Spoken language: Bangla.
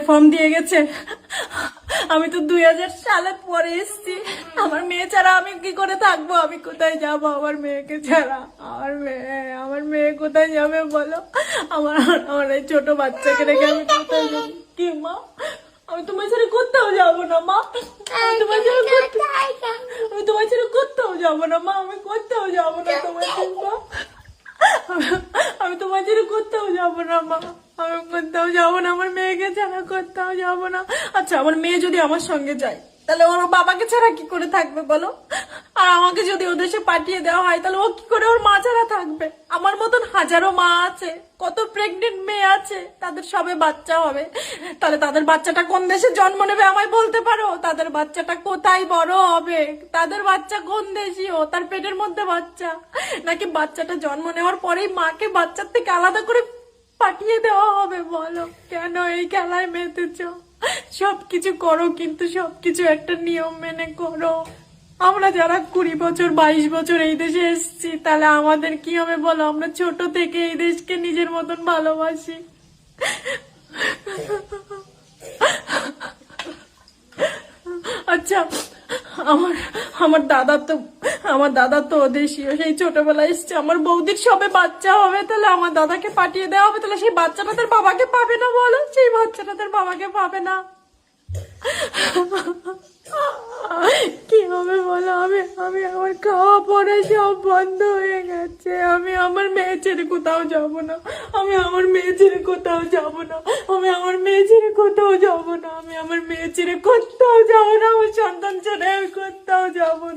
ফর্ম দিয়ে গেছে। আমি তো 2000 সালে পরে এসেছি। আমার মেয়ে ছাড়া আমি কি করে থাকবো? আমি কোথায় যাব আমার মেয়েকে ছাড়া? আমার মেয়ে কোথায় যাবে বলো? আমার আমার এই ছোট বাচ্চাকে রেখে আমি কোথায় যাবো? কি মা, আমি তোমার ছেড়ে কোথাও যাবো না মা। আমি তোমার ছেড়ে কোথাও যাবো না মা। আমি কোথাও যাবো না তোমার ছেড়ে মা। আমি তোমার ছেড়ে কোথাও যাবো না মা। আমি কোথাও যাবো না, আমার মেয়েকে ছাড়া কোথাও যাবো না। আচ্ছা, আমার মেয়ে যদি আমার সঙ্গে যায় তাহলে ওর বাবাকে ছাড়া কি করে থাকবে বলো? আর আমাকে যদি ও দেশে পাঠিয়ে দেওয়া হয় তাহলে ও কি করে ওর মা ছাড়া থাকবে? আমার মতন হাজারো মা আছে, কত প্রেগনেন্ট মেয়ে আছে, তাদের সবে বাচ্চা হবে। তাহলে তাদের বাচ্চাটা কোন দেশে জন্ম নেবে আমায় বলতে পারো? তাদের বাচ্চাটা কোথায় বড় হবে? তাদের বাচ্চা কোন দেশীয়? তার পেটের মধ্যে বাচ্চা, নাকি বাচ্চাটা জন্ম নেওয়ার পরেই মাকে বাচ্চার থেকে আলাদা করে পাঠিয়ে দেওয়া হবে? বলো, কেন এই খেলায় মেতেছ? সবকিছু করো, কিন্তু সবকিছু একটা নিয়ম মেনে করো। আমরা যারা 20 বছর 22 বছর এই দেশে এসেছি, তাহলে আমাদের কি হবে বলো? আমরা ছোট থেকে এই দেশকে নিজের মতন ভালোবাসি। আচ্ছা, আমার আমার দাদা তো দেশীয়, সেই ছোটবেলায় এসছে। আমার বৌদির সবে বাচ্চা হবে, তাহলে আমার দাদাকে পাঠিয়ে দেওয়া হবে, তাহলে সেই বাচ্চাটা তার বাবাকে পাবে না বলো? সেই বাচ্চাটা তার বাবাকে পাবে না, কি হবে বলো? আমি আমার খাওয়া পড়া সব বন্ধ হয়ে গেছে। আমি আমার মেয়ে ছেড়ে কোথাও যাব না। আমি আমার মেয়ে ছেড়ে কোথাও যাব না। আমি আমার মেয়ে ছেড়ে কোথাও যাব না। আমি আমার মেয়ে ছেড়ে কোথাও যাব না। আমার সন্তান ছেড়ে কোথাও যাব না।